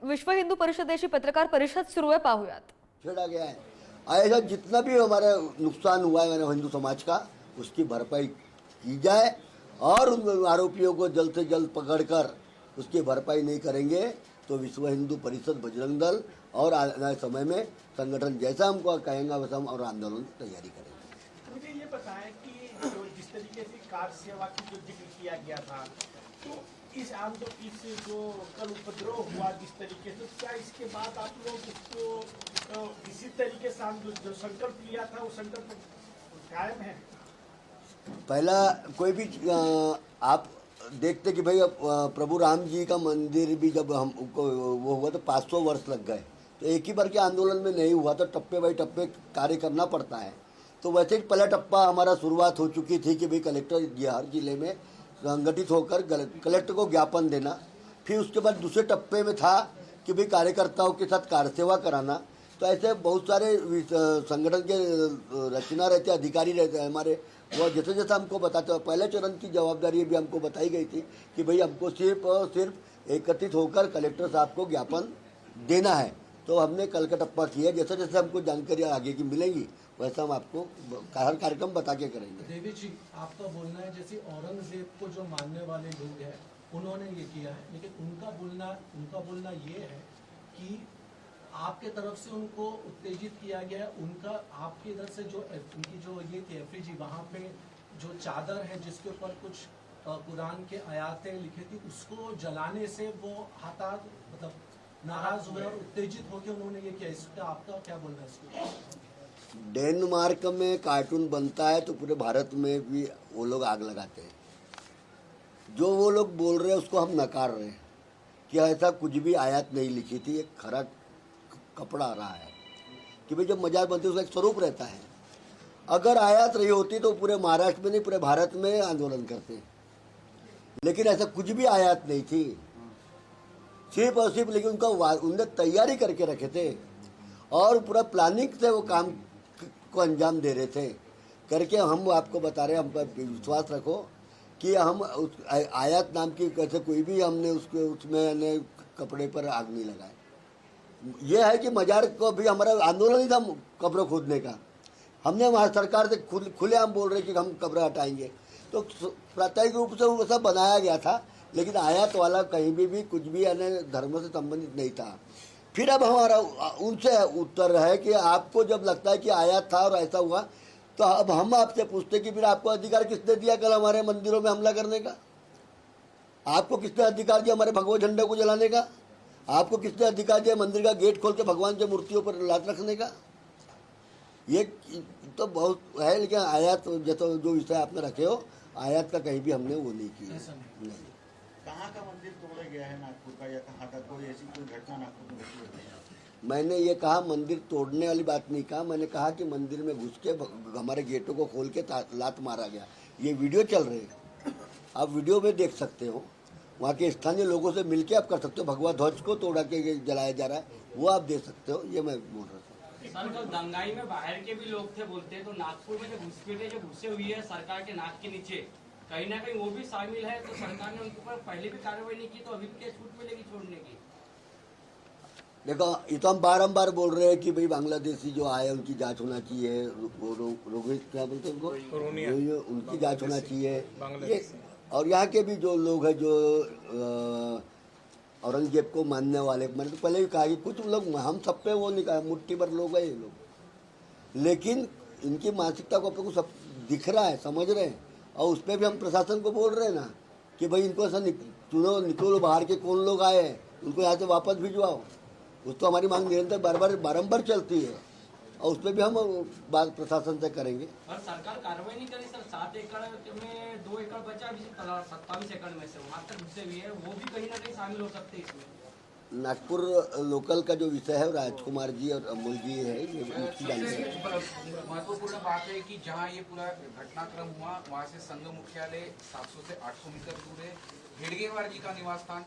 विश्व हिंदू परिषदेची पत्रकार परिषद सुरू आहे, पाहूयात. छेड़ा गया है। ऐसा जितना भी हमारा नुकसान हुआ है हिंदू समाज का, उसकी भरपाई की जाए और उन आरोपियों को जल्द से जल्द पकड़कर उसकी भरपाई नहीं करेंगे तो विश्व हिंदू परिषद, बजरंग दल और आने वाले समय में संगठन जैसा हमको कहेंगे वैसा हम और आंदोलन की तैयारी करेंगे। मुझे ये बताएं कि जो जिस तरीके से कार सेवा की जो जिक्र किया गया था, तो इस जो कल उपद्रव हुआ जिस तरीके से, क्या इसके बाद आप लोग उसको इसी तरीके से जो संकल्प लिया था वो संकल्प कायम है? पहला कोई भी आप देखते कि भाई प्रभु राम जी का मंदिर भी जब हमको वो हुआ तो 500 वर्ष लग गए, तो एक ही बार के आंदोलन में नहीं हुआ, तो टप्पे बाई टप्पे कार्य करना पड़ता है। तो वैसे ही पहला टप्पा हमारा शुरुआत हो चुकी थी कि भाई कलेक्टर हर जिले में संगठित होकर कलेक्टर को ज्ञापन देना। फिर उसके बाद दूसरे टप्पे में था कि भाई कार्यकर्ताओं के साथ कार्य सेवा कराना। तो ऐसे बहुत सारे संगठन के रचना रहते, अधिकारी रहते हैं हमारे, वो जैसे जैसे हमको बताते हैं। पहले चरण की जवाबदारी भी हमको बताई गई थी कि भाई हमको सिर्फ और सिर्फ एकत्रित होकर कलेक्टर साहब को ज्ञापन देना है। तो हमने कल का टप्पा किया, जैसे जैसे हमको जानकारी आगे की मिलेगी वैसा हम आपको हर कार्यक्रम बता के करेंगे। देवी जी, आपका बोलना है जैसे औरंगजेब को जो मानने वाले लोग हैं उन्होंने ये किया है, लेकिन उनका बोलना ये है कि आपके तरफ से उनको उत्तेजित किया गया है। उनका आपकी इधर से जो उनकी जो ये थी एफरीजी, वहाँ पे जो चादर है जिसके ऊपर कुछ कुरान के आयातें लिखी थी, उसको जलाने से वो हताश मतलब नाराज हुए और उत्तेजित होकर उन्होंने ये किया। इसका आपका क्या बोलना है इसको? डेनमार्क में कार्टून बनता है तो पूरे भारत में भी वो लोग आग लगाते हैं। जो वो लोग बोल रहे हैं उसको हम नकार रहे हैं कि ऐसा कुछ भी आयत नहीं लिखी थी, एक खरा कपड़ा आ रहा है कि भाई जब मजाक बनती है उसका एक स्वरूप रहता है। अगर आयत रही होती तो पूरे महाराष्ट्र में नहीं पूरे भारत में आंदोलन करते, लेकिन ऐसा कुछ भी आयत नहीं थी, सिर्फ और सिर्फ लेकिन उनने तैयारी करके रखे थे और पूरा प्लानिंग से वो काम को अंजाम दे रहे थे करके। हम आपको बता रहे हैं, हम पर विश्वास रखो कि हम उस आयत नाम की कैसे कोई भी हमने उसमें कपड़े पर आग नहीं लगाए। ये है कि मजार को भी हमारा आंदोलन ही था कब्र खोदने का। हमने वहाँ सरकार से खुले हम बोल रहे कि हम कब्र हटाएंगे, तो प्रात्यिक रूप से वैसा बनाया गया था, लेकिन आयत वाला कहीं भी कुछ भी धर्म से संबंधित नहीं था। फिर अब हमारा उनसे उत्तर है कि आपको जब लगता है कि आयत था और ऐसा हुआ, तो अब हम आपसे पूछते कि फिर आपको अधिकार किसने दिया कल हमारे मंदिरों में हमला करने का? आपको किसने अधिकार दिया हमारे भगवा झंडे को जलाने का? आपको किसने अधिकार दिया मंदिर का गेट खोल के भगवान के मूर्तियों पर लात रखने का? ये तो बहुत है, लेकिन आयत जैसा जो विषय आपने रखे हो, आयत का कहीं भी हमने वो नहीं किया। नहीं। कहाँ का मंदिर तोड़ा गया है नागपुर का, या कहाँ का कोई ऐसी कोई घटना नागपुर में घटी है? मैंने ये कहा मंदिर तोड़ने वाली बात नहीं कहा, मैंने कहा कि मंदिर में घुस के हमारे गेटों को खोल के लात मारा गया। ये वीडियो चल रहे हैं, आप वीडियो में देख सकते हो। वहाँ के स्थानीय लोगों से मिलके आप कर सकते हो। भगवा ध्वज को तोड़ा के जलाया जा रहा है, वो आप देख सकते हो। ये मैं बोल रहा था। सर, जो दंगाई में बाहर के भी लोग थे बोलते हैं, तो नागपुर में जो घुसपैठे जो घुसे हुई है सरकार के नाक के नीचे, कहीं ना कहीं वो भी शामिल है। तो सरकार ने उनके ऊपर पहले भी कार्रवाई नहीं की, तो अभी भी क्या छूट मिलेगी छोड़ने की? देखो, ये तो हम बारम्बार बोल रहे हैं कि भाई बांग्लादेशी जो आए उनकी जांच होना चाहिए। रोहित क्या बोलते हैं उनको, उनकी जांच होना चाहिए। ये और यहाँ के भी जो लोग हैं जो औरंगजेब को मानने वाले, मैंने तो पहले भी कहा कि कुछ लोग हम सब पे वो नहीं कहा, मुट्ठी भर लोग हैं ये लोग, लेकिन इनकी मानसिकता को अपने को सब दिख रहा है, समझ रहे हैं। और उस पर भी हम प्रशासन को बोल रहे हैं ना कि भाई इनको ऐसा चुनो, निकलो बाहर के कौन लोग आए हैं, उनको यहाँ से वापस भिजवाओ। उस तो हमारी मांग निरंतर बारंबार चलती है और उस पर भी हम बात प्रशासन से करेंगे। और सरकार कार्रवाई नहीं करी सर। 7 एकड़ में 2 एकड़ बचा, 27 एकड़ में से वहाँ तक घुसे हुए हैं, वो भी कहीं ना कहीं शामिल हो सकते हैं इसमें। नागपुर लोकल का जो विषय है राजकुमार जी और अमोल जी है, ये महत्वपूर्ण बात है कि जहां ये पूरा घटनाक्रम हुआ वहां से संघ मुख्यालय 700 से 800 मीटर दूर है। हेडगेवार जी का निवास स्थान